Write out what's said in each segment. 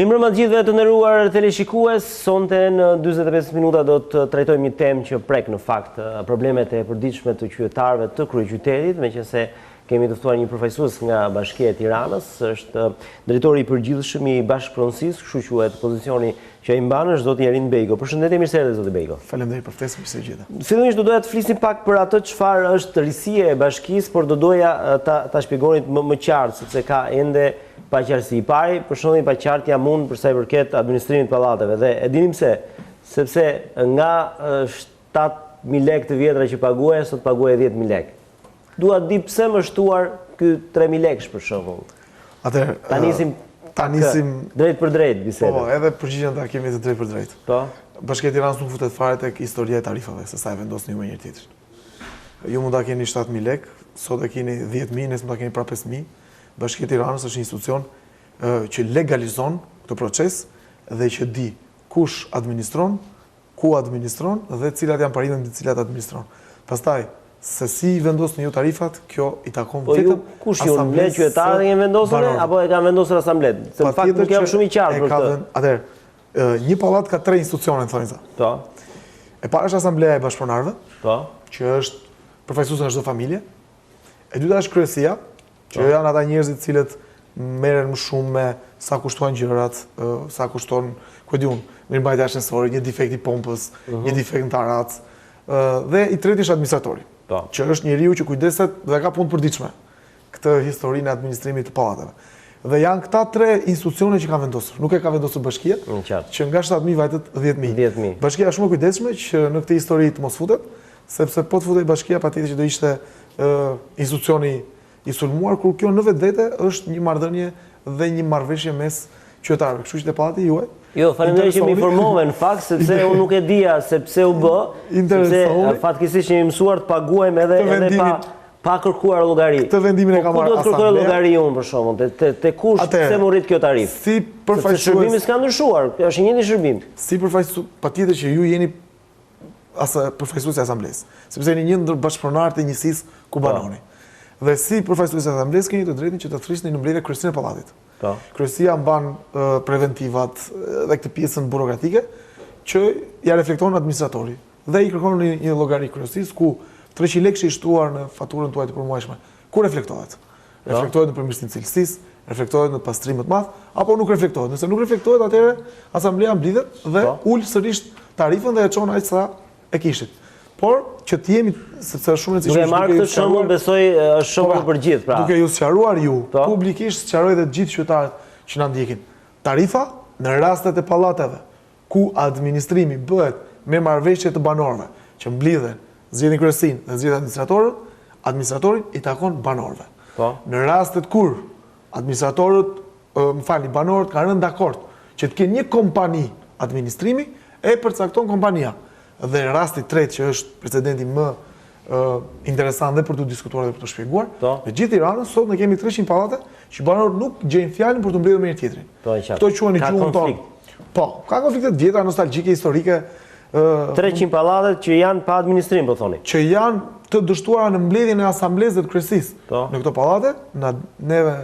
Mirëmbrëma të gjithëve të nderuar teleshikues, sonte në 45 minuta do të trajtojmë një temë që prek në fakt problemet e përditshme të qytetarëve të kryeqytetit, meqense kemi të ftuar një përfaqësues nga Bashkia e Tiranës, është drejtori i përgjithshëm i bashkëpronësisë, kështu quhet pozicioni që ai mban, është zoti Erin Bejko. Përshëndetje, mirë se erdhët zoti Bejko. Faleminderit për ftesën, mirë se gjithë. Fillimisht do doja të flisnim pak për atë çfarë është risia e bashkisë, por do doja ta shpjegonit më qartë sepse ka ende paqartësi. I pari, për shembull, paqartja mund për sa i përket administrimit të pallateve dhe e dinim sepse nga 7.000 lekë të vjetra që paguaja, sot paguaja 10.000 lekë. Dua të di pse më shtuar ky 3.000 lekësh për shembull. Atëherë, ta nisim drejt për drejt bisedën. Po, edhe përgjigjen ta kemi të drejt për drejt. Po. Bashkia e Tiranës nuk futet fare tek historia e tarifave, se sa e vendosni ju me njëri tjetrin. Ju mund ta keni 7.000 lekë, sot e keni 10.000, nesër mund ta keni pra 5.000. Bashkia e Tiranës është një institucion që legalizon këtë proces dhe që di kush administron, ku administron dhe cilat janë parimet mbi të cilat administron. Pastaj, se si vendosni ju tarifat, kjo i takon vetëm kush ju le qytetarët e vendosur apo e kanë vendosur asamblet? Se në fakt nuk jam shumë i qartë për këtë. Atëherë, një pallat ka 3 institucione, thonë sa. Po. E para është asambleja e bashkëpunëtarëve, po, që është përfaqësuese në çdo familje. E dyta është kryesia, që janë ata njerëzit të cilët merren më shumë me sa kushtojnë gjërat, sa kushton, ku e di unë, mirëmbajtja ascensori, një defekt i pompës, një defekt në tarac. Dhe i treti është administratori, që është njeriu që kujdeset dhe ka punë të përditshme këtë historinë e administrimit të pallateve. Dhe janë këta 3 institucione që kanë vendosur. Nuk e ka vendosur bashkia, që nga 7.000 vajtet 10.000. Bashkia është shumë e kujdesshme që në këtë histori të mos futet, sepse po të futej bashkia patjetër që do ishte institucioni i sulmuar, kur kjo në vetvete është një marrëdhënie dhe një marrëveshje mes qytetarëve. Kështu që te pallati juaj. Jo, faleminderit që më informove në fakt, sepse unë nuk e dija se pse u bë, sepse fatkeqësisht jemi mësuar të paguajmë edhe pa kërkuar llogari. Këtë vendimin e kam marrë asambleja. Ku do të kërkoj llogari unë për shkakun, te kush pse më rrit kjo tarifë? Si përfaqësues, shërbimi s'ka ndryshuar, është një shërbim. Si përfaqësues, patjetër që ju jeni përfaqësuesi i asamblesë, sepse jeni një ndër bashkëpunëtarët e njësisë ku banoni. Dhe si përfaqësuesi i asamblesë keni të drejtën që të thrisni në mbledhje kryesinë e pallatit. Kryesia mban preventivat dhe këtë pjesën burokratike që ja reflekton administratori dhe i kërkon një llogari kryesisë ku 300 lekë i shtuar në faturën tuaj të përmuajshme. Ku reflektohet? Reflektohet në përmirësimin e cilësisë, reflektohet në pastrim më të madh apo nuk reflektohet? Nëse nuk reflektohet, atëherë asambleja mblidhet dhe ul sërish tarifën dhe e çon aq sa e kishit. Por që të jemi, sepse është shumë e rëndësishme. Duke marrë këtë shembull, besoj është shembull për gjithë, pra. Duke ju sqaruar ju, publikisht sqaroj edhe të gjithë qytetarët që na ndjekin. Tarifa në rastet e pallateve ku administrimi bëhet me marrëveshje të banorëve, që mblidhen, zgjedhin kryesinë dhe zgjedhin administratorin i takon banorëve. Në rastet kur administratorët, banorët kanë rënë dakord që të kenë një kompani administrimi, e përcakton kompania. Dhe rasti tretë që është precedenti më interesant dhe për të diskutuar dhe për të shpjeguar, në gjithë Tiranën sot ne kemi 300 pallate që banorët nuk gjejnë fjalën për të mbledhur me njëri tjetrin. Kto quhen në gjuhën tonë. Po, ka konflikte të vjetra, nostalgjike, historike. 300 pallate që janë pa administrim, po thoni. Që janë të dështuara në mbledhjen e asamblesë dhe të kryesisë. Në këto pallate neve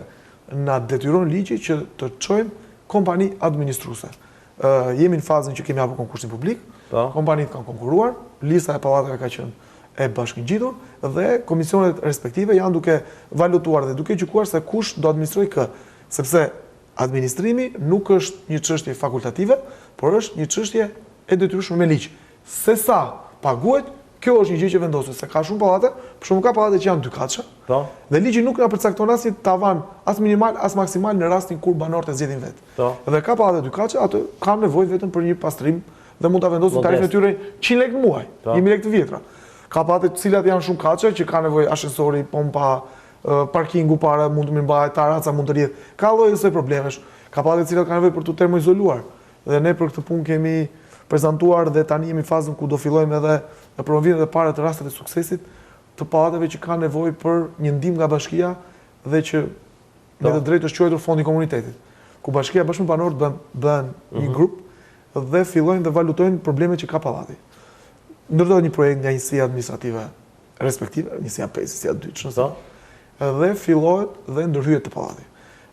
na detyron ligji që të çojmë kompani administruese. Jemi në fazën që kemi hapur konkursin publik. Kompanitë kanë konkuruar, lista e pallateve ka qenë e bashkëngjitur dhe komisionet respektive janë duke valutuar dhe duke gjykuar se kush do administrojë kë, sepse administrimi nuk është një çështje fakultative, por është një çështje e detyrueshme me ligj. Se sa paguhet, kjo është një gjë që vendoset, se ka shumë pallate, por shumë ka pallate që janë 2 katëshe. Dhe ligji nuk na përcakton asnjë tavan, as minimal, as maksimal në rastin kur banorët e zgjedhin vetë. Dhe ka pallate 2 katëshe, ato kanë nevojë vetëm për një pastrim dhe mund ta vendosin tarifën e tyre 100 lekë në muaj, 1000 lekë të vjetra. Ka pallate të cilat janë shumë katëshe që kanë nevojë ascensori, pompa, parkingu para mund të mirëmbahet, taraca mund të rrihet. Ka lloje të problemesh. Ka pallate të cilat kanë nevojë për të termoizoluar. Dhe ne për këtë punë kemi prezantuar dhe tani jemi në fazën ku do fillojmë edhe në promovimin e parë të rastet e suksesit të pallateve që kanë nevojë për një ndihmë nga bashkia dhe që me të drejtë është quajtur fondi i komunitetit, ku bashkia bashkë me banorët bën një grup dhe fillojnë dhe valutojnë problemet që ka pallati. Ndërtohet një projekt nga njësia administrative respektive, njësia 5, njësia 2, dhe fillohet dhe ndërhyjet të pallati.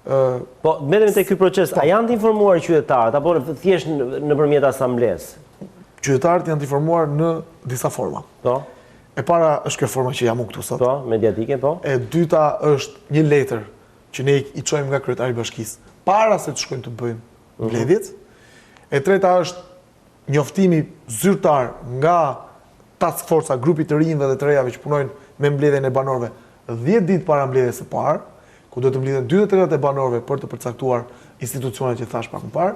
Po, vetëm te ky proces, a janë të informuar qytetarët apo thjesht nëpërmjet asamblesë? Qytetarët janë të informuar në disa forma. Po. E para është kjo forma që jam unë këtu sot. Po, mediatike, po. E dyta është një letër që ne i çojmë nga kryetari i bashkisë para se të shkojmë të bëjmë mbledhjet. E treta është njoftimi zyrtar nga task forca, grupi të rinjve dhe të rejave që punojnë me mbledhjen e banorëve 10 ditë para mbledhjes së parë, ku do të mbledhen 2/3 e banorëve për të përcaktuar institucionet që thash pak më parë.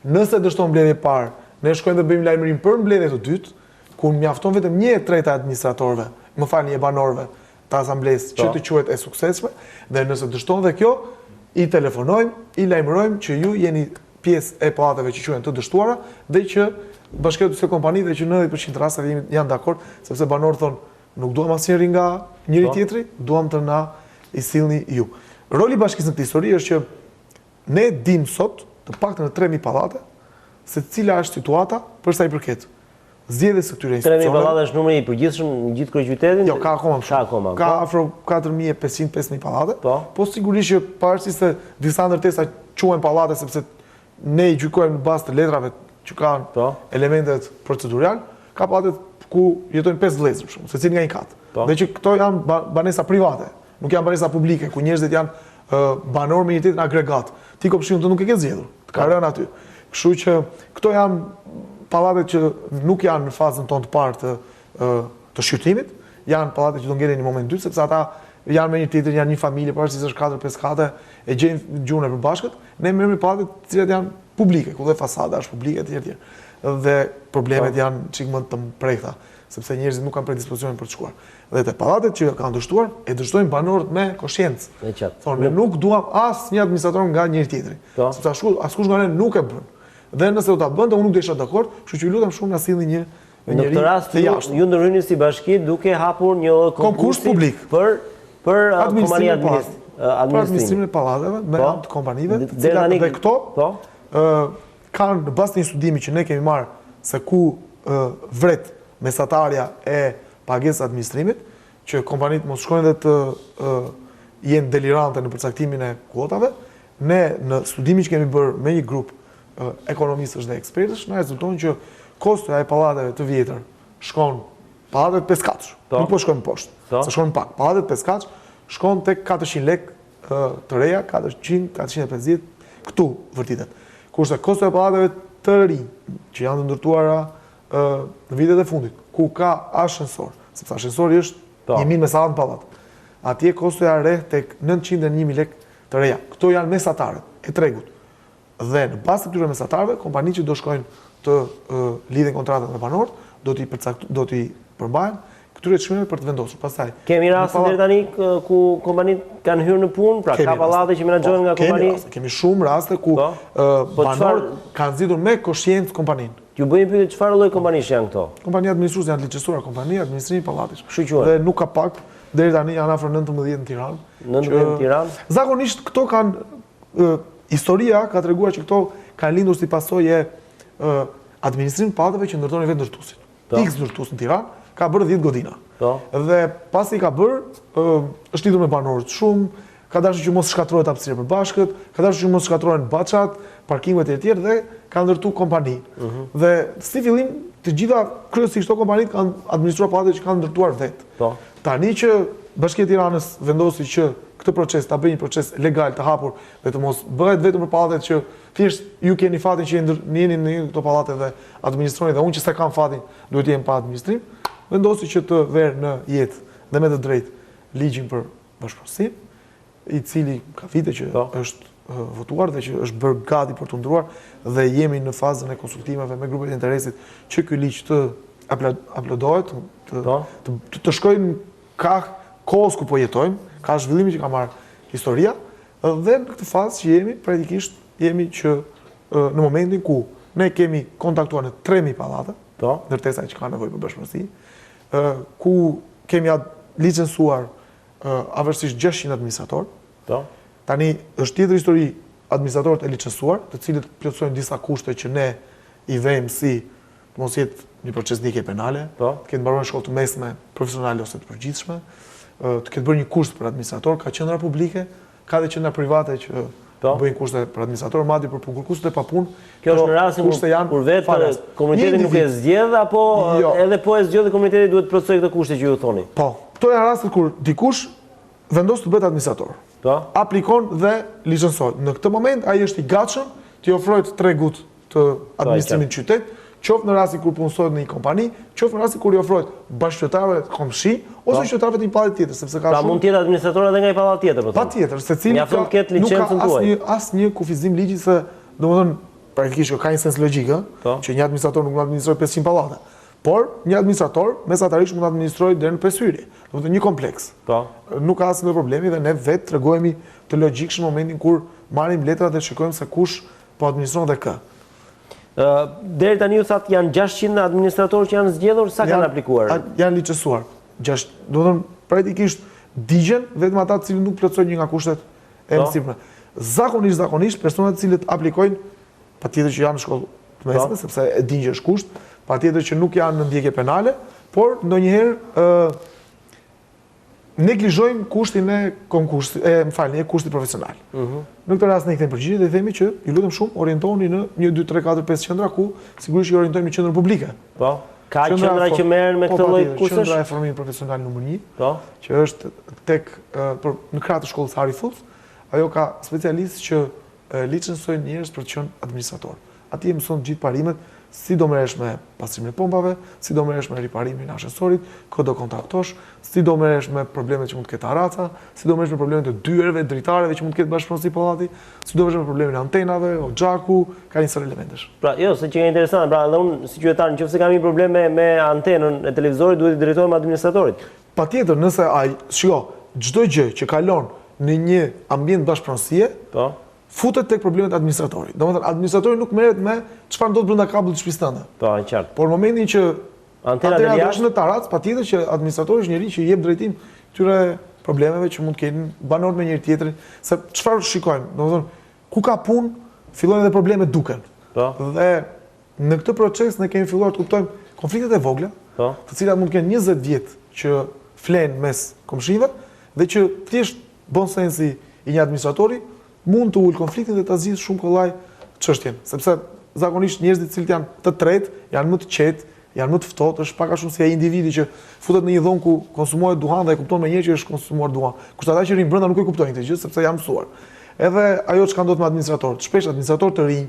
Nëse dështon mbledhje e parë, ne shkojmë dhe bëjmë lajmërim për mbledhje të dytë, ku mjafton vetëm 1/3 e administratorëve, më falni, e banorëve të asamblesë që të quhet e suksesshme, dhe nëse dështon dhe kjo, i telefonojmë, i lajmërojmë që ju jeni pjesë e pallateve që quhen të dështuara dhe që bashkëtu se kompani dhe që 90% rasteve janë dakord, sepse banorët thonë nuk duam asnjëri nga njëri tjetri, duam të na i sillni ju. Roli i bashkisë në këtë histori është që ne dim sot, të paktën në 3000 pallate, se cila është situata për sa i përket zgjedhjes së këtyre institucioneve. 3000 pallate është numri i përgjithshëm në gjithë kryeqytetin? Jo, ka akoma më shumë. Ka afro 4500-5000 pallate. Po sigurisht që pavarësisht se disa ndërtesa quhen pallate sepse ne i gjykojmë në bazë të letrave që kanë elementet procedural, ka pallate ku jetojnë 5 vëllezër shumë, secili nga një kat. Dhe që këto janë banesa private, nuk janë banesa publike, ku njerëzit janë banorë me një tjetrin agregat. Ti kopshtin të nuk e ke zgjedhur, të ka rënë aty. Kështu që këto janë pallate që nuk janë në fazën tonë të parë të shqyrtimit, janë pallate që do ngelen në moment 2, sepse ata janë me një tjetrin, janë një familje, pavarësisht se është 4-5 kate, e gjejnë gjuhën e përbashkët. Ne merrem pallate të cilat janë publike, ku dhe fasada është publike etj. Dhe problemet janë çik më të mprehta, sepse njerëzit nuk kanë predispozicionin për të shkuar. Dhe te pallatet që kanë dështuar, e dështojnë banorët me koshiencë. Thonë, ne nuk duam asnjë administrator nga njëri tjetri, sepse askush nga ne nuk e bën. Dhe nëse do ta bënte, unë nuk do isha dakord, kështu që ju lutem shumë na sillni një në këtë rast ju ndërhyni si bashki duke hapur një konkurs publik për kompani administrimin e pallateve me anë të kompanive, dhe këto kanë në bazë të një studimi që ne kemi marrë se ku vret mesatarja e pagesës administrimit, që kompanitë mos shkojnë dhe të jenë delirante në përcaktimin e kuotave. Ne në studimin që kemi bërë me një grup ekonomistësh dhe ekspertësh, na rezulton që kostoja e pallateve të vjetër shkon, pallatet 5 katësh, nuk po shkojnë poshtë, se shkojnë pak. Pallatet 5 katësh shkon tek 400 lekë të reja, 400, 450, këtu vërtitet. Kurse kostoja e pallateve të rinj, që janë të ndërtuara në vitet e fundit, ku ka ashensor, sepse ashensori është 1000 me sallat në pallat. Atje kostoja rreth tek 901.000 lekë të reja. Këto janë mesatarët e tregut. Dhe në bazë të këtyre mesatarëve, kompanitë që do shkojnë të lidhen kontratat me banorët, do t'i përmbajnë këtyre çmimeve për të vendosur. Pastaj kemi raste deri tani ku kompanitë kanë hyrë në punë, pra ka pallate që menaxhohen nga kompani. Kemi shumë raste ku banorët kanë zgjidhur me koshiencë kompaninë. Ju bëjmë pyetje çfarë lloj kompanish janë këto? Kompani administruese janë të licencuara kompani administrimi i pallatit. Dhe nuk ka pak, deri tani janë afër 19 në Tiranë. 19 në Tiranë. Zakonisht këto kanë historia ka treguar që këto kanë lindur si pasojë e administrimit të pallateve që ndërtonin vetë ndërtuesit. X ndërtues në Tiranë ka bërë 10 godina. Dhe pasi ka bërë, është lidhur me banorët shumë, ka dashur që mos shkatërrohet hapësira e përbashkët, ka dashur që mos shkatërrohen baçat, parkinget e tjerë dhe ka ndërtuar kompani. Dhe si fillim, të gjitha kryesisht këto kompanitë kanë administruar pallate që kanë ndërtuar vetë. Tani që Bashkia e Tiranës vendosi që këtë proces ta bëjë një proces legal të hapur dhe të mos bëhet vetëm për pallatet që thjesht ju keni fatin që jeni në këto pallate dhe administroni, dhe unë që s'e kam fatin duhet të jem pa administrim, vendosi që të verë në jetë dhe me të drejtë ligjin për bashkëpunësim, i cili ka vite që është votuar dhe që është bërë gati për të ndruar, dhe jemi në fazën e konsultimeve me grupet e interesit që ky ligj të aplodohet, të shkojnë ka kohës ku po jetojmë, ka zhvillimi që ka marrë historia, dhe në këtë fazë që jemi, praktikisht jemi që në momentin ku ne kemi kontaktuar në 3000 pallate, ndërtesa që kanë nevojë për bashkëpunësi, ku kemi licencuar avërsisht 600 administrator. Tani është tjetër histori administratorët e licencuar, të cilët plotësojnë disa kushte që ne i vëmë si të mos jetë një proces ndjekje penale, të ketë mbaruar shkollë të mesme profesionale ose të përgjithshme, të ketë bërë një kurs për administrator, ka qendra publike, ka dhe qendra private që bëjnë kushte për administrator, madje për punëkuesit e papunë. Kjo është në rastin kur vetë komuniteti nuk e zgjedh apo edhe po e zgjedh komuniteti duhet të plotësojë këtë kushte që ju thoni. Po, këto janë rastet kur dikush vendos të bëhet administrator. Aplikon dhe licencohet. Në këtë moment ai është i gatshëm t'i ofrojë tregut të administrimit të qytetit, qoftë në rastin kur punësohet në një kompani, qoftë në rastin kur i ofrohet bashkëqytetarëve të komshi ose qytetarëve të një pallati tjetër, sepse ka shumë. Mund të jetë administrator edhe nga një pallati tjetër, po. Patjetër, secili nuk ka asnjë kufizim ligji se, domethënë, praktikisht ka një sens logjik, që një administrator nuk mund të administrojë 500 pallate. Por një administrator mesatarisht mund të administrojë deri në 5 hyri, domethënë një kompleks. Nuk ka asnjë problemi dhe ne vetë tregojmë të logjikshëm në momentin kur marrim letrat dhe shikojmë se kush po administron dhe kë. Deri tani ju thatë janë 600 administratorë që janë zgjedhur, sa kanë aplikuar? Janë licencuar. Domethënë praktikisht digjen vetëm ata të cilët nuk plotësojnë një nga kushtet e mësimeve. Zakonisht personat të cilët aplikojnë patjetër që janë në shkollë të mesme, sepse e dinë që është kusht, patjetër që nuk janë në ndjekje penale, por ndonjëherë neglizhojmë kushtin e konkursit, e kushtit profesional. Në këtë rast ne i kthejmë përgjigje dhe themi që ju lutem shumë orientohuni në 1 2 3 4 5 qendra ku sigurisht ju orientojmë në qendrën publike. Po. Ka qendra që merren me këtë lloj kursesh? Qendra e formimit profesional numër 1, që është tek në krah të shkollës Hari Fuc, ajo ka specialistë që licencojnë njerëz për të qenë administrator. Atje mëson gjithë parimet, si do merresh me pastrimin e pompave, si do merresh me riparimin e ashensorit, kë do kontaktosh, si do merresh me problemet që mund të ketë araca, si do merresh me problemet e dyerve, dritareve që mund të ketë bashkëpunësi pallati, si do merresh me problemin e antenave, o xhaku, ka një sër elementesh. Pra, jo, se që është interesante, pra edhe unë si qytetar, nëse kam një problem me antenën e televizorit, duhet i drejtohem administratorit. Patjetër, nëse ai, shiko, çdo gjë që kalon në një ambient bashkëpunësie, futet tek problemet administratorit. Domethënë administratori nuk merret me çfarë ndodh brenda kabullit të shtëpisë tënde. Po, në qartë. Por në momentin që antena është në tarac, patjetër që administratori është njeriu që i jep drejtim këtyre problemeve që mund të kenë banorët me njëri tjetrin, se çfarë shikojmë, domethënë ku ka punë, fillojnë edhe problemet duken. Po. Dhe në këtë proces ne kemi filluar të kuptojmë konfliktet e vogla, të cilat mund të kenë 20 vjet që flen mes komshive dhe që thjesht bon sensi i një administratori mund të ul konfliktin dhe ta zgjidhë shumë kollaj çështjen, sepse zakonisht njerëzit të cilët janë të tretë, janë më të qetë, janë më të ftohtë, është pak a shumë si ai individi që futet në një dhomë ku konsumohet duhan dhe e kupton menjëherë që është konsumuar duhan. Kurse ata që rrin brenda nuk e kuptojnë këtë gjë sepse janë mësuar. Edhe ajo çka ndodh me administratorët, shpesh administratorë të rinj,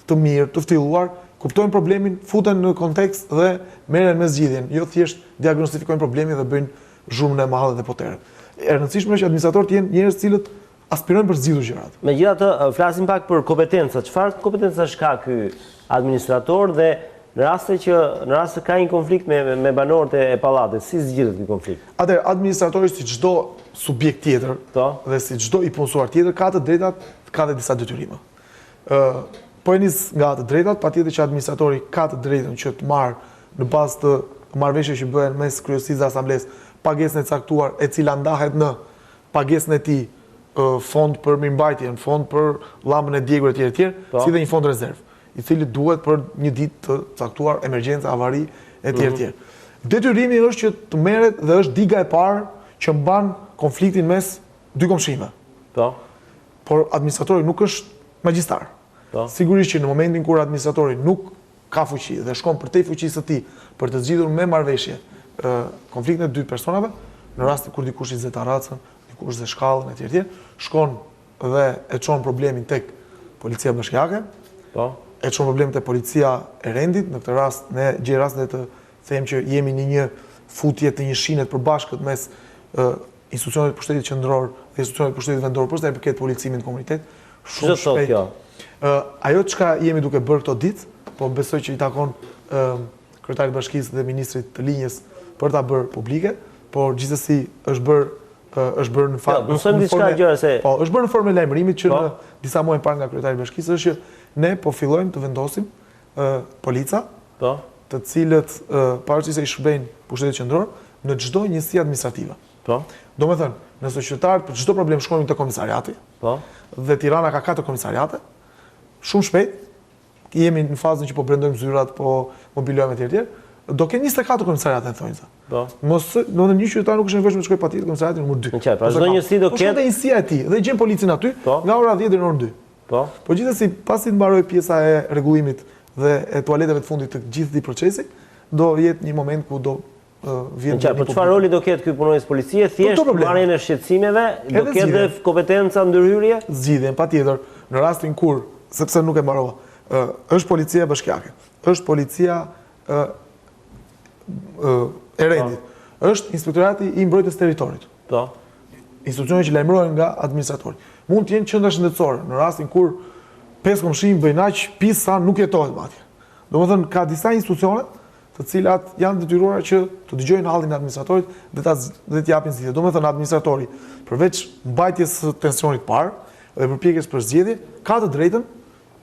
të mirë, të ftylluar, kuptojnë problemin, futen në kontekst dhe merren me zgjidhjen, jo thjesht diagnostifikojnë problemin dhe bëjnë zhurmën e madhe dhe potere. E rëndësishme është që administratorët jenë njerëz të cilët aspirojnë për zgjidhur gjërat. Megjithatë, flasim pak për kompetenca. Çfarë kompetencash ka ky administrator dhe në rast se ka një konflikt me banorët e pallatit, si zgjidhet ky konflikt? Atëherë, administratori si çdo subjekt tjetër dhe si çdo i punësuar tjetër ka të drejtat, ka dhe disa detyrime. Po e nis nga të drejtat, patjetër që administratori ka të drejtën që të marrë në bazë të marrëveshjeve që bëhen mes kryesisë dhe asamblesë pagesën e caktuar e cila ndahet në pagesën e tij, fond për mirëmbajtjen, fond për llambën e djegur etj, si dhe një fond rezerv, i cili duhet për një ditë të caktuar emergjencë, avari etj. Detyrimi është që të merret dhe është diga e parë që mban konfliktin mes dy komshive. Por administratori nuk është magjistar. Sigurisht që në momentin kur administratori nuk ka fuqi dhe shkon përtej fuqisë së tij për të zgjidhur me marrëveshje konfliktin e dy personave, në rastin kur dikush i zet aracën, dikush zë shkallën etj, shkon dhe e çon problemin tek policia bashkiake. E çon problemin tek policia e rendit. Në këtë rast ne gjej rast të them që jemi në një futje të një shine të përbashkët mes institucioneve të pushtetit qendror dhe institucioneve të pushtetit vendor për sa i përket policimit në komunitet. Shumë shpejt. Ajo çka jemi duke bërë këto ditë, po besoj që i takon kryetarit bashkisë dhe ministrit të linjës për ta bërë publike, por gjithsesi është bërë në fakt. Është bërë në formë lajmërimit që në disa muaj parë nga kryetari i bashkisë është që ne po fillojmë të vendosim polica, të cilët pavarësisht se i shërbejnë pushtetit qendror në çdo njësi administrative. Domethënë, nëse qytetarët për çdo problem shkojnë te komisariati, dhe Tirana ka 4 komisariate, shumë shpejt jemi në fazën që po brendojmë zyrat, po mobilojmë etj. do kenë 24 komisariate në thonjza. Po. Mos, do të një qytetar nuk është nevojshëm të shkojë patjetër në komisariatin numër 2. Pra çdo njësi do ketë. Po njësia e tij dhe gjen policin aty nga ora 10 deri në orën 2. Po. Po gjithsesi, pasi të mbaroj pjesa e rregullimit dhe e tualeteve të fundit të gjithë këtij procesi, do jetë një moment ku do vjen. Po çfarë roli do ketë ky punonjës policie? Thjesht marrjen e shqetësimeve, do ketë dhe kompetenca ndërhyrje? Zgjidhjen patjetër në rastin kur, sepse nuk e mbarova, është policia bashkiake, është policia e rendit, është inspektorati i mbrojtjes territorit. Po. Institucione që lajmërohen nga administratori. Mund të jenë qendra shëndetësore në rastin kur 5 komshinj bëjnë aq pis sa nuk jetohet më atje. Domethënë ka disa institucione të cilat janë detyruara që të dëgjojnë hallin e administratorit dhe të japin zgjidhje. Domethënë administratori, përveç mbajtjes së tensionit parë dhe përpjekjes për zgjedhje, ka të drejtën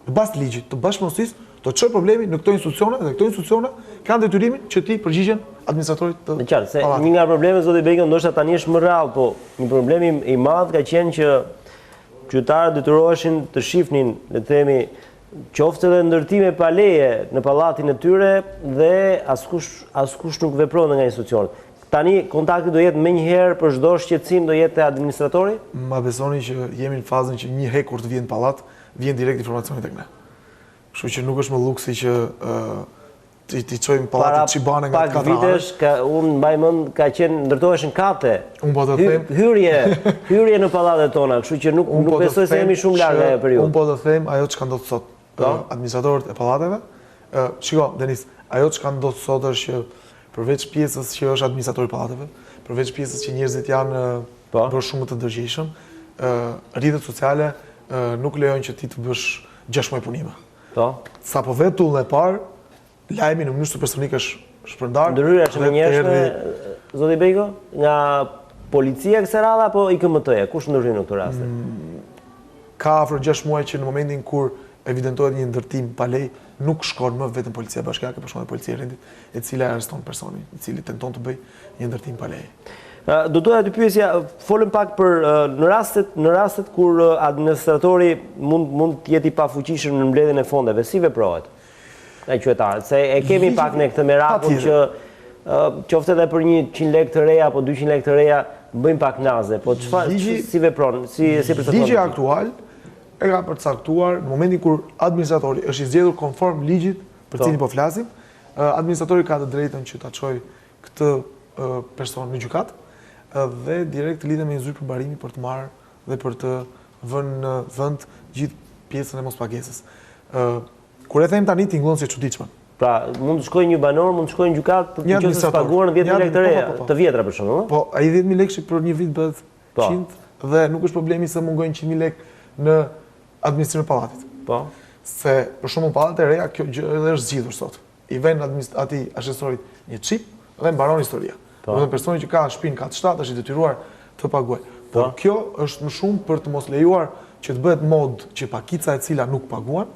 në bazë të ligjit të bashkëpunësisë të çojë problemin në këto institucione dhe këto institucione kanë detyrimin që ti përgjigjen administratorit të. Në qartë, se një nga problemet zoti Beko ndoshta tani është më rrallë, po një problem i madh ka qenë që qytetarët detyroheshin të shifnin, le të themi, qoftë edhe ndërtime pa leje në pallatin e tyre dhe askush nuk vepronte nga institucionet. Tani kontakti do jetë menjëherë për çdo shqetësim do jetë te administratori? Ma besoni që jemi në fazën që një hekur të vjen në pallat, vjen direkt informacioni tek ne. Kështu që nuk është më luksi që ti çojmë pallatin Çibane nga pak vitesh unë mbaj mend ka qenë ndërtoheshin kate. Unë po të them hyrje në pallatet tona, kështu që nuk besoj se jemi shumë larg nga ajo periudhë. Unë po të them ajo çka ndodh sot. Administratorët e pallateve, shiko, Denis, ajo çka ndodh sot është që përveç pjesës që është administratori i pallateve, përveç pjesës që njerëzit janë bërë shumë të ndërgjegjshëm, rrjetet sociale nuk lejojnë që ti të bësh 6 muaj punime. Sa po vetë tullën e parë, lajmi në mënyrë supersonik është shpërndar. Ndërhyrja është menjëhershme, zoti Beko, nga policia kësaj radhe apo IKMT-ja? Kush ndërhyn në këtë rast? Ka afër 6 muaj që në momentin kur evidentohet një ndërtim pa lej, nuk shkon më vetëm policia bashkiake, por shkon edhe policia e rendit, e cila arreston personin, i cili tenton të bëjë një ndërtim pa lej. Do doja të pyesja, folëm pak për në rastet kur administratori mund të jetë i pafuqishëm në mbledhjen e fondeve, si veprohet ai qytetarët? Se e kemi pak në këtë merakull që qoftë edhe për 100 lekë të reja apo 200 lekë të reja bëjmë pak naze, po çfarë si vepron, si përcakton? Ligji aktual e ka përcaktuar në momentin kur administratori është i zgjedhur konform ligjit për cilin po flasim, administratori ka të drejtën që ta çojë këtë person në gjykatë dhe direkt të lidhet me një zyrë përmbarimi për të marrë dhe për të vënë në vend gjithë pjesën e mospagesës. Kur e them tani tingëllon si e çuditshme. Pra, mund të shkojë një banor, mund të shkojë në gjykatë për të qenë paguar 10.000 lekë të reja, të vjetra për shembull, Po, ai 10.000 lekë për një vit bëhet 100 dhe nuk është problemi se mungojnë 100.000 lekë në administrimin e pallatit. Po. Se për shembull pallatet e reja kjo gjë edhe është zgjidhur sot. I vën atij ashesorit një çip dhe mbaron historia. Domethënë personi që ka shtëpinë kat 7 është i detyruar të paguajë. Por kjo është më shumë për të mos lejuar që të bëhet mod që pakica e cila nuk paguan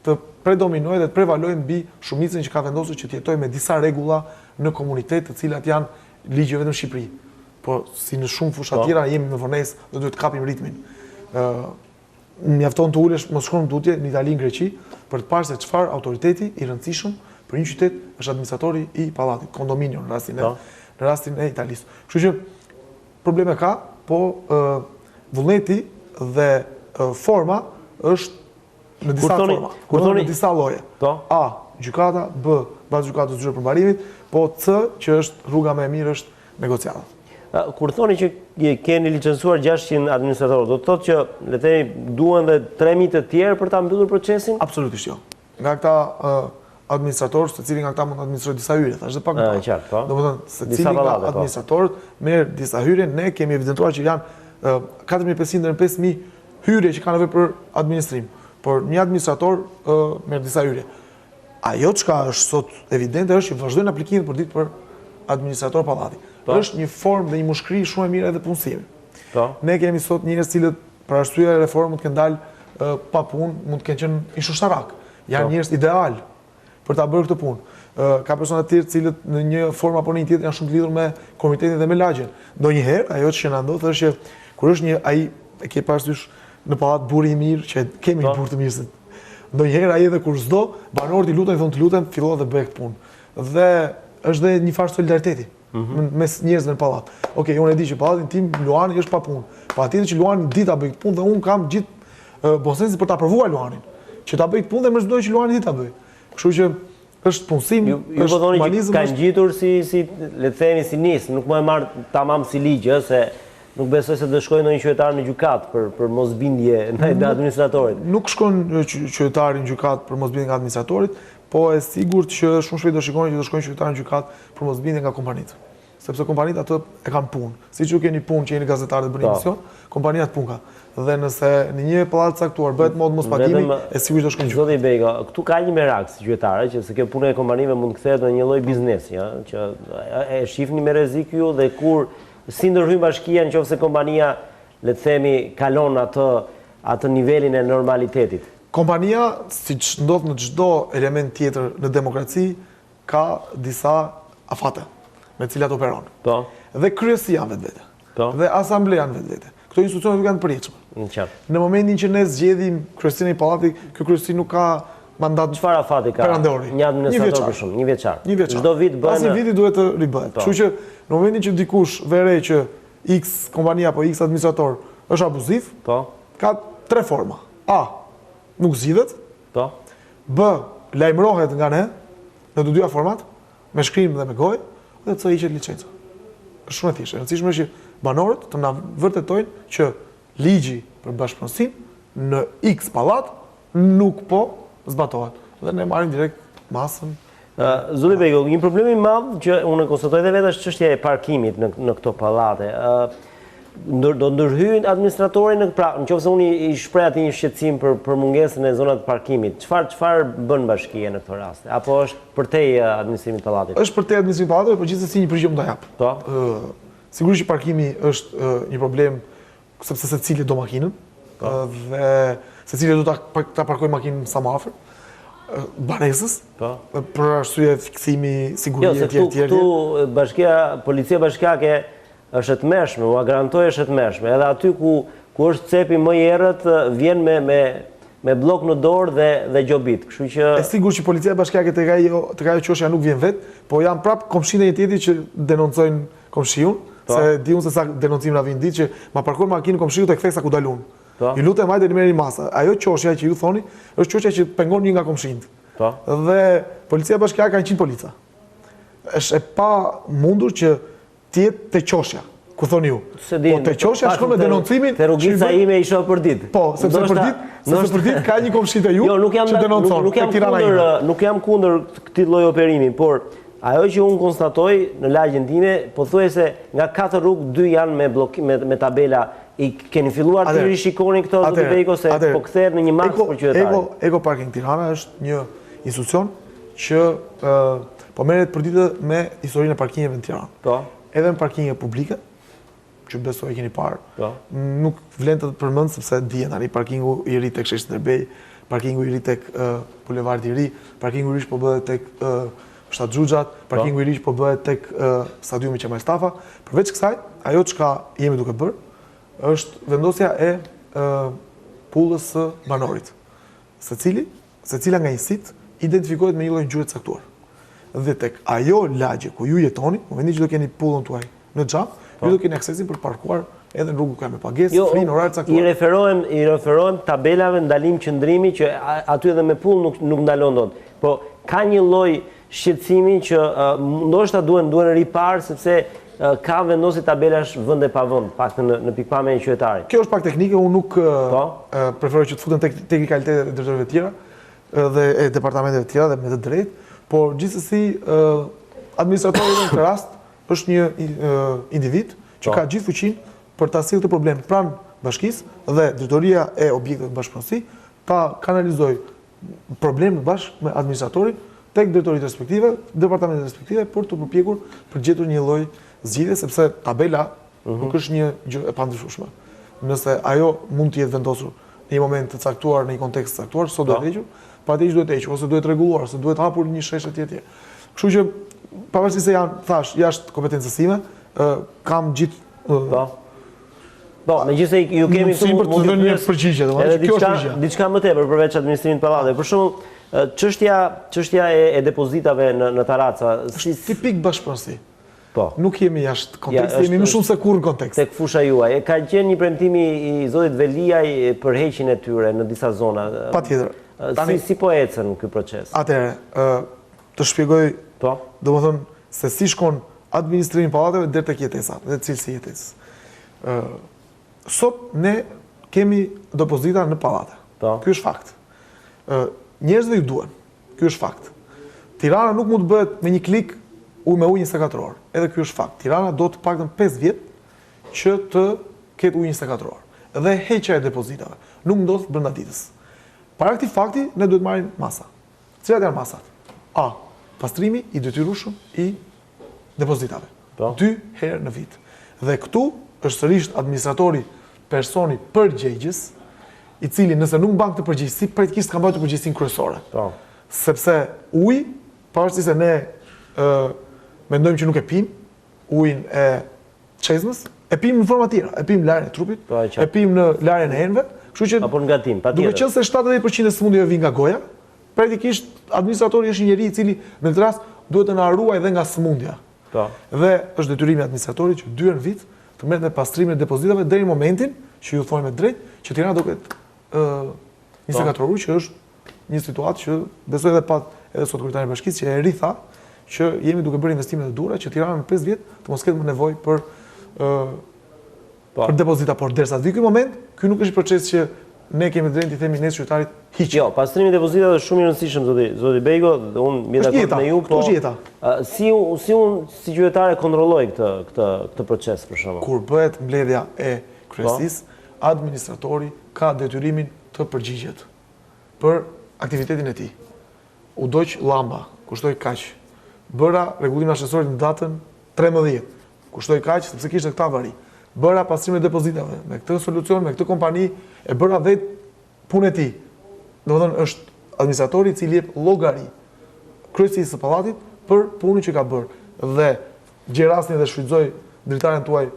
të predominojë dhe të prevalojë mbi shumicën që ka vendosur që të jetojë me disa rregulla në komunitet të cilat janë ligje vetëm në Shqipëri. Po si në shumë fusha tjera jemi në vonesë dhe duhet të kapim ritmin. Mjafton të ulesh mos shkon tutje në Itali, në Greqi, për të parë se çfarë autoriteti i rëndësishëm për një qytet është administratori i pallatit, kondominium në rastin e Italisë. Kështu që probleme ka, po vullneti dhe forma është në disa forma, në disa lloje. A, gjykata, B, bazë gjykatës zyrë përmbarimit, po C, që është rruga më e mirë është negociata. Kur thoni që keni licencuar 600 administratorë, do të thotë që le të themi duhen dhe 3.000 të tjerë për ta mbyllur procesin? Absolutisht jo. Nga këta administratorë, secili nga këta mund të administrojë disa hyrje, thashë pak më parë. Domethënë, secili nga administratorët merr disa hyrje, ne kemi evidentuar që janë 4.500 deri në 5.000 hyrje që kanë nevojë për administrim. Por një administrator merr disa hyrje. Ajo çka është sot evidente është që vazhdojnë aplikimin për ditë për administrator pallati. Është një formë dhe një mushkëri shumë e mirë edhe punësimi. Ne kemi sot njerëz cilët për arsye e reformës mund të kenë dalë pa punë, mund të kenë qenë inshushtarak. Janë njerëz ideal për ta bërë këtë punë. Ka persona të tjerë cilët në një formë apo në një tjetër janë shumë të lidhur me komitetin dhe me lagjen. Ndonjëherë ajo që na ndodh është që kur është një ai e ke parasysh në pallat burri i mirë që kemi një burr të mirë. Ndonjëherë ai edhe kur s'do, banorët i lutajnë, thonë të lutem, fillon dhe bëj këtë punë. Dhe është dhe një farë solidariteti mes njerëzve në pallat. Okej, unë e di që pallatin tim Luani është pa punë. Patjetër që Luani di ta bëj punë dhe unë kam gjithë bonsensin për ta provuar Luanin. Që ta bëj punë dhe më çdoj që Luani di ta bëj. Kështu që është punësim, është humanizëm. Ka ngjitur si le të themi si nis, nuk më e marr tamam si ligj, se nuk besoj se do shkojë ndonjë qytetar në gjykat për mosbindje ndaj administratorit. Nuk shkon qytetari në gjykat për mosbindje nga administratorit, po e sigurt që shumë shpejt do shikoni që do shkojnë qytetarë në gjykat për mosbindje nga kompanitë. Sepse kompanitë ato e kanë punë. Siç ju keni punë që jeni gazetarë dhe bëni emision, kompania atë punë ka. Dhe nëse në një pallat caktuar bëhet mod mospagimi, e sigurisht do shkojnë në gjykat. Zoti Bega, këtu ka një merak si qytetarë që se kjo punë e kompanive mund të kthehet në një lloj biznesi, që e shihni me rrezik ju dhe kur si ndërhyn bashkia nëse kompania, le të themi, kalon atë nivelin e normalitetit. Kompania, siç ndodh në çdo element tjetër në demokraci, ka disa afate me të cilat operon. Po. Dhe kryesia vetvete. Po. Dhe asambleja vetvete. Këto institucione janë të përjetshme. Në momentin që ne zgjedhim kryesinë e pallatit, kjo kryesi nuk ka mandat. Çfarë afati ka? Një administrator për shumë, një vjeçar. Çdo vit bën. Pasi viti duhet të ribëhet. Kështu që në momentin që dikush vere që X kompania apo X administrator është abuziv, ka 3 forma. A, nuk zgjidhet. B, lajmërohet nga ne në të dyja format, me shkrim dhe me gojë, dhe C, hiqet licenca. Është shumë e thjeshtë. E rëndësishme është që banorët të na vërtetojnë që ligji për bashkëpunësinë në X pallat nuk po zbatohet. Dhe ne marrim direkt masën. Zoti Bego, një problem i madh që unë konstatoj dhe vetë është çështja e parkimit në këto pallate. Do ndërhyjnë administratorin nëse unë i shpreh atë një shqetësim për mungesën e zonave të parkimit. Çfarë bën bashkia në këtë rast? Apo është përtej administrimit të pallatit? Është përtej administrimit të pallatit, por gjithsesi një përgjigje mund ta jap. Po. Sigurisht që parkimi është një problem sepse secili do makinën dhe secili do ta parkojë makinën sa më afër banesës. Për arsye fiksimi, sigurie etj. Këtu bashkia, policia bashkiake është e tmerrshme, ua garantoj është e tmerrshme. Edhe aty ku është cepi më i errët vjen me blok në dorë dhe gjobit. Kështu që e sigurt që policia bashkiake tek ajo çështja nuk vjen vet, po janë prap komshinë e tjetrit që denoncojnë komshiun, se di unë se sa denoncim na vin ditë që ma parkon makinë komshiu tek theksa ku dalun. Ju lutem hajde merrni masa. Ajo çështja që ju thoni është çështja që pengon një nga komshinët. Dhe policia bashkiake ka 100 polica. Është e pa mundur që tjetë të qoshja, ku thoni ju. Po të qoshja shkon me denoncimin... Të rrugica ime i shoh për ditë. Po, sepse për ditë ka një komshit e ju që denoncon. Nuk jam kundër këtij lloji operimi, por ajo që unë konstatoj në lagjen time, pothuajse nga 4 rrugë 2 janë me tabela. I keni filluar të rishikoni këto zoti Beko se po kthehet në një maks për qytetarin. Eko Parking Tirana është një institucion që po merret përditshë me historinë e parkingeve në Tiranë. Edhe në parkinge publike, që besoj keni parë, nuk vlen të përmend sepse dihen tani parkingu i ri tek Sheshi Derbej, parkingu i ri tek Bulevardi i Ri, parkingu i ri po bëhet tek Shtat Xhuxhat, parkingu i ri po bëhet tek stadiumi Qemal Stafa. Përveç kësaj, ajo çka jemi duke bërë është vendosja e pullës së banorit. Secila nga një sit identifikohet me një lloj ngjyre të caktuar. Dhe tek ajo lagje ku ju jetoni, në momentin që do keni pullën tuaj në xham, ju do keni aksesin për parkuar edhe në rrugë ka me pagesë, frin, orar të caktuar. I referohen tabelave ndalim qëndrimi që aty edhe me pull nuk ndalon dot. Po ka një lloj shqetësimi që ndoshta duhen ripar sepse ka vendosi tabelash vend e pa vend, pak në pikpamjen e qytetarit. Kjo është pak teknike, unë nuk preferoj që të futen tek teknikalitetet e drejtorëve të tjera dhe e departamenteve të tjera dhe me të drejtë, por gjithsesi administratori në këtë rast është një individ që ka gjithë fuqinë për ta sjellë këtë problem pranë bashkisë dhe drejtoria e objekteve të bashkëpunësi ta kanalizojë problemin bashkë me administratorin tek drejtoritë respektive, departamentet respektive për të përpjekur për gjetur një lloj zgjidhje sepse tabela nuk është një gjë e pandryshueshme. Nëse ajo mund të jetë vendosur në një moment të caktuar, në një kontekst të caktuar, sot duhet hequr, patjetër duhet hequr ose duhet rregulluar, ose duhet hapur një sheshë tjetër. Kështu që pavarësisht se janë thash jashtë kompetencës sime, kam gjithë megjithëse ju kemi mund të dhënë një përgjigje, domethënë kjo është diçka më tepër përveç administrimit të pallatit. Për shembull, Çështja e depozitave në Taraca, tipik bashkëpunësi. po. Nuk jemi jashtë kontekst, jemi më shumë se kur në kontekst. Tek fusha juaj, ka qenë një premtimi i zotit Veliaj për heqjen e tyre në disa zona. Patjetër. Si po ecën ky proces? Atëherë, të shpjegoj, Po. domethënë se si shkon administrimi i pallateve deri tek jetesa dhe cilësia e jetesës. Sot ne kemi depozita në pallate. Po. Ky është fakt. Njerëzve ju duan. Ky është fakt. Tirana nuk mund të bëhet me një klik me ujë 24 orë. Edhe ky është fakt. Tirana do të paktën 5 vjet që të ketë ujë 24 orë. Dhe heqja e depozitave nuk ndodh brenda ditës. Para këtij fakti ne duhet marrim masa. Cilat janë masat? A. Pastrimi i detyrueshëm i depozitave. 2 herë në vit. Dhe këtu është sërish administratori personi përgjegjës, i cili nëse nuk mban këtë përgjegjësi, praktikisht ka mbajtur përgjegjësinë kryesore. Sepse uji, pavarësisht se ne mendojmë që nuk e pim ujin e çezmës, e pim në forma tjera, e pim larjen e trupit, e pim në larjen e enëve, kështu që apo ngatim, patjetër. Duke qenë se 70% e sëmundjeve vijnë nga goja, praktikisht administratori është një njeri i cili në këtë rast duhet të na ruajë edhe nga sëmundja. Dhe është detyrimi i administratorit që 2 herë në vit të merret me pastrimin e depozitave deri në momentin që ju thojmë drejt që Tirana do ketë 24 orë, që është një situatë që besoj edhe sot kryetari i bashkisë që e ritha që jemi duke bërë investime të dhura që Tirana në 5 vjet të mos ketë më nevojë për depozita, por derisa të vi ky moment, ky nuk është një proces që ne kemi drejt të themi ne qytetarit hiq. Jo, pastrimi i depozitave është shumë i rëndësishëm zoti Bego, dhe unë mbi dakord me ju, po. Si si qytetare kontrolloj këtë proces për shembull? Kur bëhet mbledhja e kryesisë, administratori ka detyrimin të përgjigjet për aktivitetin e tij. U doq llamba, kushtoi kaq. Bëra rregullimin ashensorit në datën 13, kushtoi kaq sepse kishte këta vari. Bëra pastrimin e depozitave me këtë solucion, me këtë kompani, e bëra vetë punën e tij. Domethënë është administratori i cili jep llogari kryesisë së pallatit për punën që ka bërë. Dhe gjerasni dhe shfrytëzoj dritaren tuaj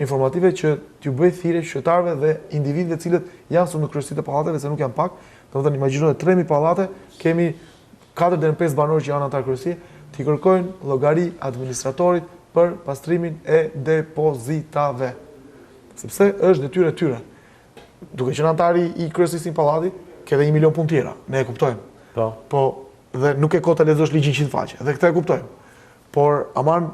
informative që t'ju bëj thirrje qytetarëve dhe individëve të cilët janë në kryesitë e pallateve, se nuk janë pak. Domethënë imagjinoni 3000 pallate, kemi 4 deri në 5 banorë që janë antar kryesie, t'i kërkojnë llogari administratorit për pastrimin e depozitave. Sepse është detyrë e tyre. Duke qenë antari i kryesisë së pallatit, ke edhe 1 milion punë tjera, ne e kuptojmë. Po dhe nuk e ka të lexosh ligjin 100 faqe, dhe këtë e kuptojmë. Por aman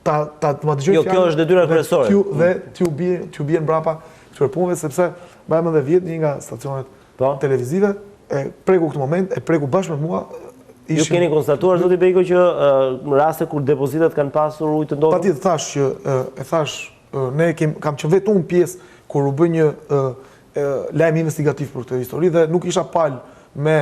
ta më dëgjoj. Jo, kjo është detyra kryesore. Dhe t'ju bien mbrapa këtyre punëve, sepse mbajmë edhe vjet një nga stacionet televizive e preku këtë moment, e preku bashkë me mua. Ju keni konstatuar zoti Bego që në raste kur depozitat kanë pasur ujë të ndotur? Patjetër ne kam qenë vetë unë pjesë kur u bë një lajm investigativ për këtë histori dhe nuk isha palë me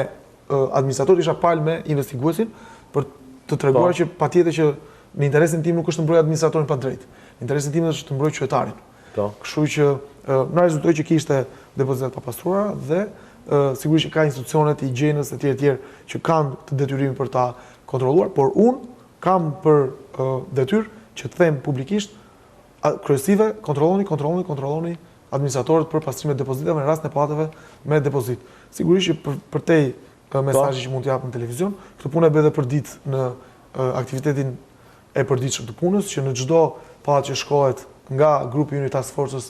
administrator, isha palë me investiguesin për të treguar që patjetër që në interesin tim nuk është të mbrojë administratorin pa drejtë. Në interesin tim është të mbrojë qytetarin. Kështu që na rezultoi që kishte depozitat pa pastruara dhe sigurisht që ka institucionet i higjienës e tjerë që kanë të detyrimin për ta kontrolluar, por unë kam për detyrë që të them publikisht kryesive kontrolloni administratorët për pastrimin e depozitave në rastin e pallateve me depozit. Sigurisht që përtej mesazhi që mund të jap në televizion, këtë punë e bëj edhe për ditë në aktivitetin e përditshëm të punës, që në çdo pallat që shkohet nga grupi i Task Force-s,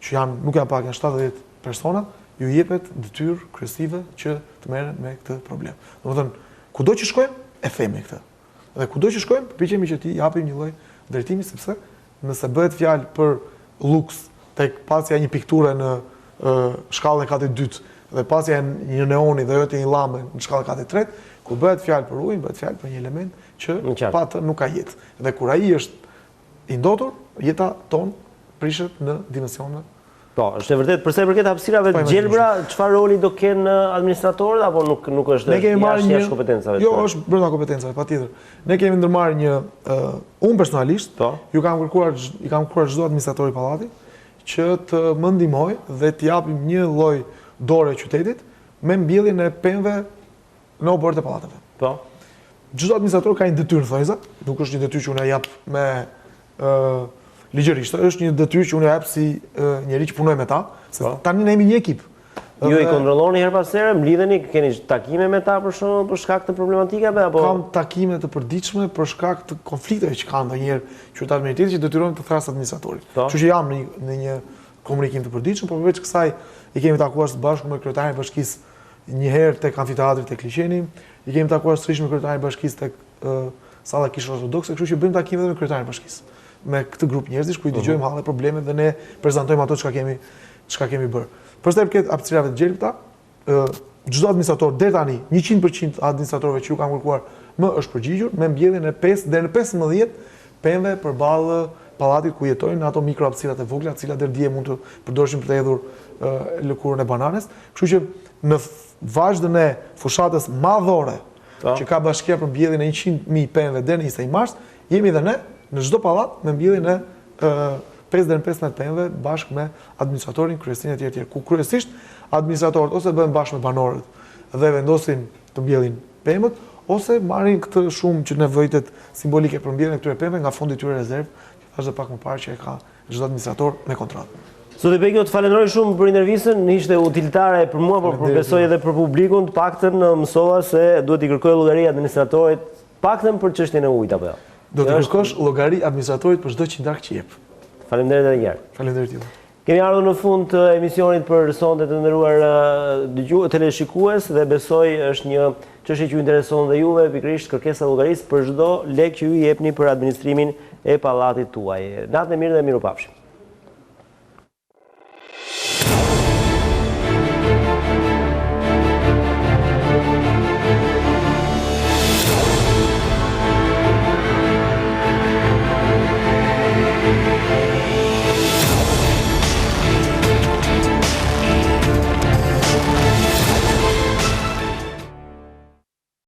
që nuk janë pak, janë 70 persona, ju jepet detyrë kryesive që të merren me këtë problem. Domethënë, kudo që shkojmë, e themi këtë. Dhe kudo që shkojmë, përpiqemi që t'i japim një lloj drejtimi, sepse nëse bëhet fjalë për luks, tek pasja një pikture në shkallën e katit 2 dhe pasja një neoni dhe jote një llambë në shkallën e katit 3, kur bëhet fjalë për ujë, bëhet fjalë për një element që pa të nuk ka jetë. Dhe kur ai është i ndotur, jeta tonë prishet në dimensione. Po, është e vërtet, përsa i përket hapësirave të gjelbra, çfarë roli do kenë administratorët apo nuk është jashtë kompetencave? Jo, është brenda kompetencave, patjetër. Ne kemi ndërmarrë unë personalisht, i kam kërkuar çdo administrator i pallatit që të më ndihmojë dhe të japim një lloj dore qytetit me mbjelljen e pemëve në oborët e pallateve. Po. Çdo administrator ka një detyrë thojza, nuk është një detyrë që unë ja jap me ligjërisht, është një detyrë që unë ja jap si njeri që punoj me ta, se tani ne jemi një ekip. Ju i kontrolloni her pas here, mlidheni, keni takime me ta për shkak për shkak të problematikave apo Kam takime të përditshme për shkak të konflikteve që kanë ndonjëherë qytetarët me entitetin që detyrojnë të thras administratorit. Kështu që jam në një komunikim të përditshëm, por përveç kësaj i kemi takuar së bashku me kryetarin e bashkisë një herë tek amfiteatri tek Liçeni, i kemi takuar sërish me kryetarin e bashkisë tek salla Kishës Ortodokse, kështu që bëjmë takime edhe me kryetarin e bashkisë. Me këtë grup njerëzish ku i dëgjojmë hallet problemet dhe ne prezantojmë ato çka kemi bërë. Përsa i përket apësirave të gjelbta, çdo administrator deri tani 100% administratorëve që ju kanë kërkuar më është përgjigjur me mbjelljen e 5 deri në 15 pemëve përballë pallatit ku jetojnë ato mikrohapësirat e vogla, të cilat deri dje mund të përdoreshin për të hedhur lëkurën e bananes. Kështu që në vazhdën e fushatës madhore që ka bashkia për mbjelljen e 100.000 pemëve deri në 21 mars, jemi edhe ne në çdo pallat me mbjelljen e 5 deri në 15 pemëve bashkë me administratorin, kryesinë e tjerë, ku kryesisht administratorët ose bëhen bashkë me banorët dhe vendosin të mbjellin pemët, ose marrin këtë shumë që nevojitet simbolike për mbjelljen e këtyre pemëve nga fondi i tyre rezervë, që thashë pak më parë që e ka çdo administrator me kontratë. Zoti Pekjo, të falenderoj shumë për intervistën, ishte utilitare për mua, por besoj edhe për publikun, të paktën mësova se duhet i kërkoj llogari administratorit, paktën për çështjen e ujit apo jo. Do të kërkosh llogari administratorit për çdo qindak që jep. Faleminderit edhe një herë. Faleminderit ju. Kemi ardhur në fund të emisionit për sonte të nderuar teleshikues dhe besoj është një çështje që ju intereson dhe juve, pikërisht kërkesa llogarisë për çdo lek që ju i jepni për administrimin e pallatit tuaj. Natën e mirë dhe mirupafshim.